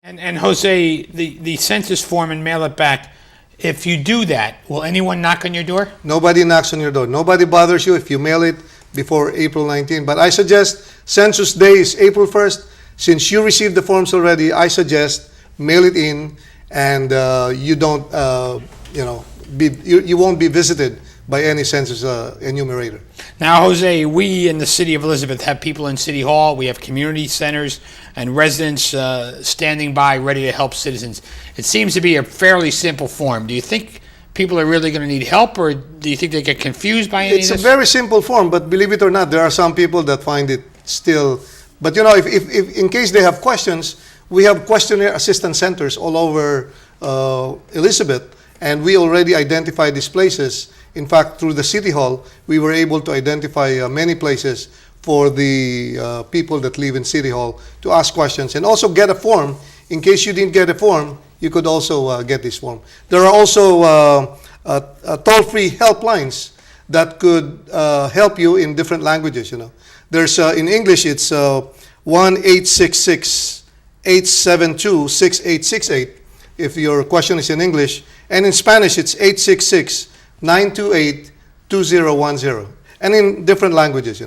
And Jose, the census form and mail it back. If you do that, will anyone knock on your door? Nobody knocks on your door. Nobody bothers you if you mail it before April 19. But I suggest Census Day is April 1st. Since you received the forms already, I suggest mail it in, and you don't, you won't be visited by any census enumerator. Now, Jose, we in the city of Elizabeth have people in City Hall. We have community centers and residents standing by ready to help citizens. It seems to be a fairly simple form. Do you think people are really going to need help, or do you think they get confused by any of this? It's a very simple form, but believe it or not, there are some people that find it still. But if in case they have questions, we have questionnaire assistance centers all over Elizabeth, and we already identified these places. In fact, through the City Hall, we were able to identify many places for the people that live in City Hall to ask questions and also get a form. In case you didn't get a form, you could also get this form. There are also toll-free helplines that could help you in different languages. There's in English it's 1-866-872-6868 if your question is in English, and in Spanish it's 866-928-2010, and in different languages.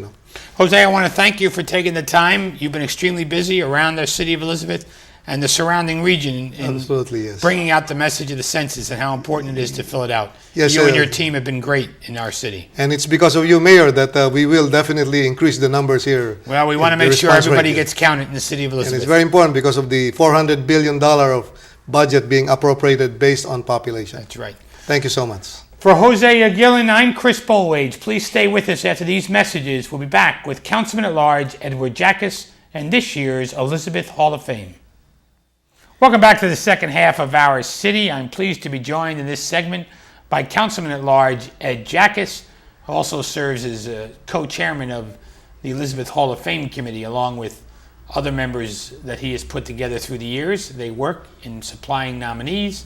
Jose, I want to thank you for taking the time. You've been extremely busy around the city of Elizabeth and the surrounding region in Absolutely, yes. bringing out the message of the census and how important it is to fill it out. Yes, you and your team have been great in our city. And it's because of you, Mayor, that we will definitely increase the numbers here. Well, we want to make sure everybody gets counted in the city of Elizabeth. And it's very important because of the $400 billion of budget being appropriated based on population. That's right. Thank you so much. For Jose Aguilan, I'm Chris Bolwage. Please stay with us after these messages. We'll be back with Councilman-at-Large Edward Jackas and this year's Elizabeth Hall of Fame. Welcome back to the second half of our city. I'm pleased to be joined in this segment by Councilman-at-Large Ed Jackas, who also serves as co-chairman of the Elizabeth Hall of Fame Committee, along with other members that he has put together through the years. They work in supplying nominees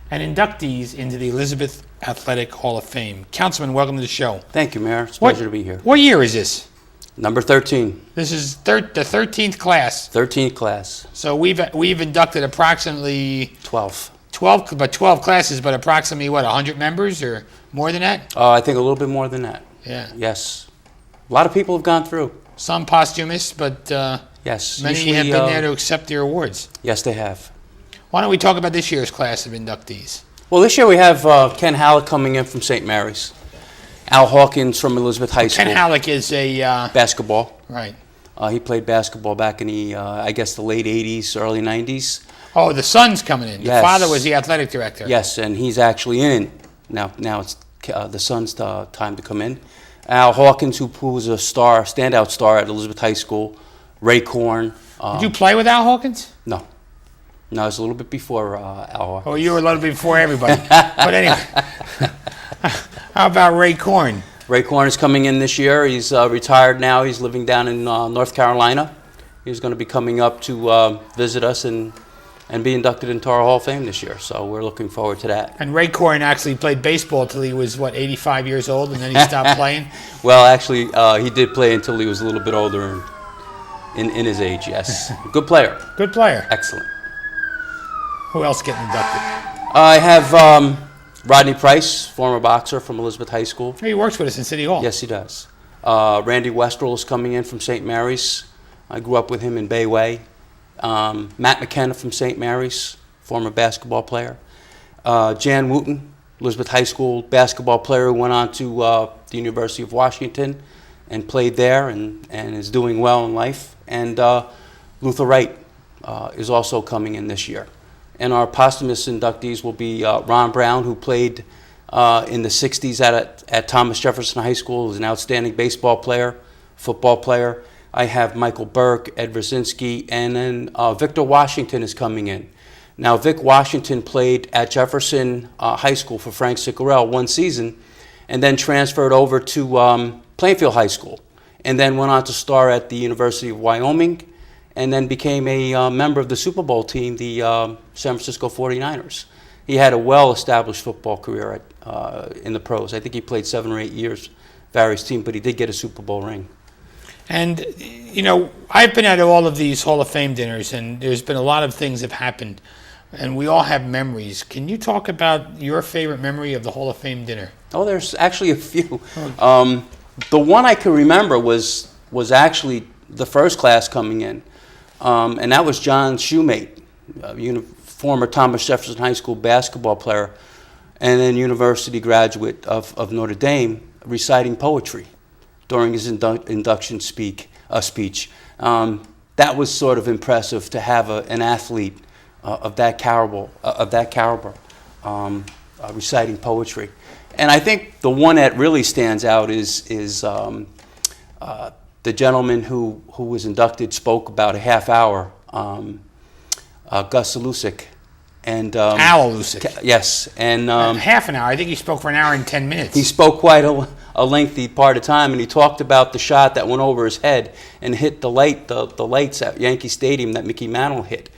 and inductees into the Elizabeth Athletic Hall of Fame. Councilman, welcome to the show. Thank you, Mayor. It's a pleasure to be here. What year is this? Number 13. This is the 13th class. 13th class. So we've inducted approximately 12 classes, but approximately 100 members or more than that? I think a little bit more than that. Yeah. Yes. A lot of people have gone through. Some posthumous, but yes. many Usually, have been there to accept their awards. Yes, they have. Why don't we talk about this year's class of inductees? Well, this year we have Ken Halleck coming in from St. Mary's. Al Hawkins from Elizabeth High School. Ken Halleck is a... basketball. Right. He played basketball back in the, I guess, the late 80s, early 90s. Oh, the son's coming in. Yes. The father was the athletic director. Yes, and he's actually in. Now it's the son's time to come in. Al Hawkins, who was a standout star at Elizabeth High School. Ray Korn. Did you play with Al Hawkins? No. No, it was a little bit before Al Hawkins. Oh, you were a little bit before everybody. But anyway, how about Ray Korn? Ray Korn is coming in this year. He's retired now. He's living down in North Carolina. He's going to be coming up to visit us and be inducted into our Hall of Fame this year. So we're looking forward to that. And Ray Korn actually played baseball till he was, 85 years old, and then he stopped playing? Well, actually, he did play until he was a little bit older in his age, yes. Good player. Good player. Excellent. Who else getting inducted? I have Rodney Price, former boxer from Elizabeth High School. He works with us in City Hall. Yes, he does. Randy Westrel is coming in from St. Mary's. I grew up with him in Bayway. Matt McKenna from St. Mary's, former basketball player. Jan Wooten, Elizabeth High School basketball player who went on to the University of Washington and played there and is doing well in life. And Luther Wright is also coming in this year. And our posthumous inductees will be Ron Brown, who played in the 60s at Thomas Jefferson High School, who's an outstanding baseball player, football player. I have Michael Burke, Ed Brzezinski, and then Victor Washington is coming in. Now, Vic Washington played at Jefferson High School for Frank Ciccarell one season, and then transferred over to Plainfield High School, and then went on to star at the University of Wyoming, and then became a member of the Super Bowl team, the San Francisco 49ers. He had a well-established football career in the pros. I think he played 7 or 8 years, various teams, but he did get a Super Bowl ring. And, you know, I've been at all of these Hall of Fame dinners, and there's been a lot of things that have happened, and we all have memories. Can you talk about your favorite memory of the Hall of Fame dinner? Oh, there's actually a few. The one I can remember was actually the first class coming in, and that was John Shoemate, former Thomas Jefferson High School basketball player, and then university graduate of Notre Dame, reciting poetry during his induction speech. That was sort of impressive to have an athlete of that caliber reciting poetry. And I think the one that really stands out is the gentleman who was inducted spoke about a half hour, Gus Alusik. And Al Alusik. Yes, and half an hour. I think he spoke for an hour and 10 minutes. he spoke quite a lengthy part of time, and he talked about the shot that went over his head and hit the lights at Yankee Stadium that Mickey Mantle hit.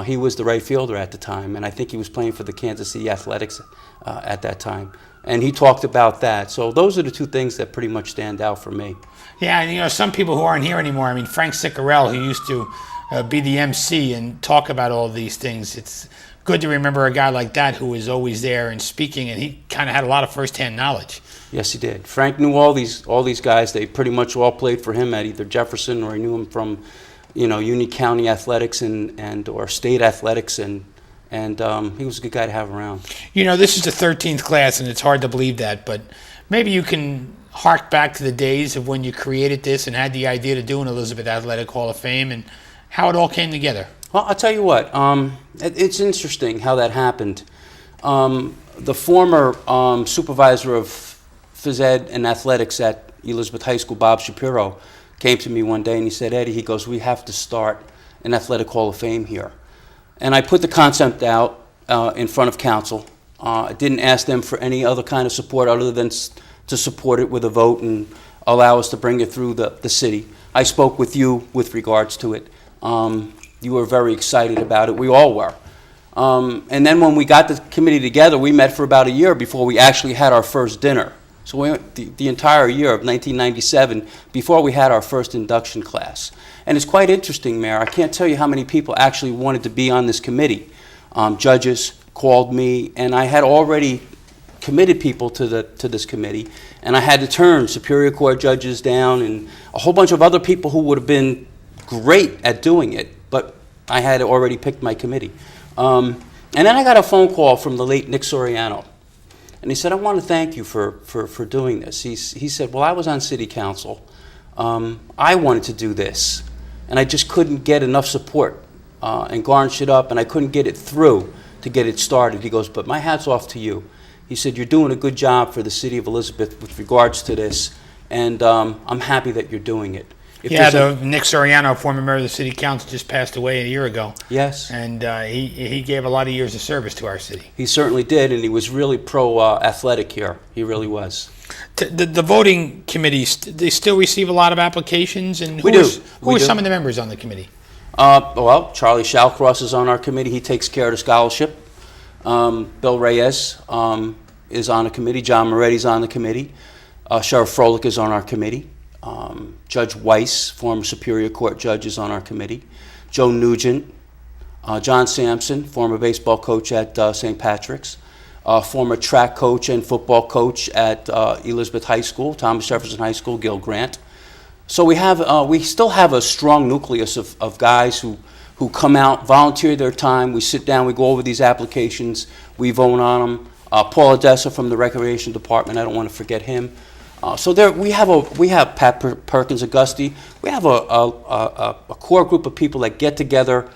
He was the right fielder at the time, and I think he was playing for the Kansas City Athletics at that time. And he talked about that. So those are the two things that pretty much stand out for me. Yeah, and you know, some people who aren't here anymore, I mean, Frank Ciccarelli, who used to be the MC and talk about all of these things, it's good to remember a guy like that who was always there and speaking, and he kind of had a lot of firsthand knowledge. Yes, he did. Frank knew all these guys. They pretty much all played for him at either Jefferson, or he knew him from, you know, Union County Athletics and or state athletics, and he was a good guy to have around. You know, this is the 13th class, and it's hard to believe that, but maybe you can hark back to the days of when you created this and had the idea to do an Elizabeth Athletic Hall of Fame and how it all came together. Well, I'll tell you what, it's interesting how that happened. The former supervisor of phys ed and athletics at Elizabeth High School, Bob Shapiro, came to me one day and he said, Eddie, he goes, we have to start an Athletic Hall of Fame here. And I put the concept out in front of council. I didn't ask them for any other kind of support other than to support it with a vote and allow us to bring it through the city. I spoke with you with regards to it. You were very excited about it. We all were. And then when we got the committee together, we met for about a year before we actually had our first dinner. So we went the entire year of 1997 before we had our first induction class. And it's quite interesting, Mayor. I can't tell you how many people actually wanted to be on this committee. Judges called me, and I had already committed people to this committee, and I had to turn Superior Court judges down and a whole bunch of other people who would have been great at doing it, but I had already picked my committee. And then I got a phone call from the late Nick Soriano, and he said, I want to thank you for doing this. He said, well, I was on city council. I wanted to do this, and I just couldn't get enough support and garnish it up, and I couldn't get it through to get it started. He goes, but my hat's off to you. He said, you're doing a good job for the city of Elizabeth with regards to this, and I'm happy that you're doing it. Nick Soriano, former mayor of the city council, just passed away a year ago. Yes. And he gave a lot of years of service to our city. He certainly did, and he was really pro-athletic here. He really was. The voting committees, they still receive a lot of applications? And who are some of the members on the committee? Well, Charlie Shalcross is on our committee. He takes care of the scholarship. Bill Reyes is on the committee. John Moretti's on the committee. Sheriff Froelich is on our committee. Judge Weiss, former Superior Court judge, is on our committee. Joe Nugent, John Sampson, former baseball coach at St. Patrick's, former track coach and football coach at Elizabeth High School, Thomas Jefferson High School, Gil Grant. So we still have a strong nucleus of guys who come out, volunteer their time. We sit down, we go over these applications, we vote on them. Paul Odessa from the Recreation Department, I don't want to forget him. So we have Pat Perkins Augusti. We have a core group of people that get together,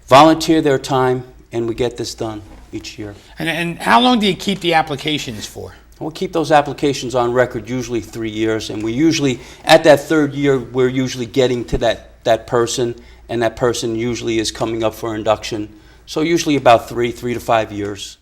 volunteer their time, and we get this done each year. And how long do you keep the applications for? We'll keep those applications on record usually 3 years, and we usually, at that third year, we're usually getting to that person, and that person usually is coming up for induction. So usually about 3 to 5 years.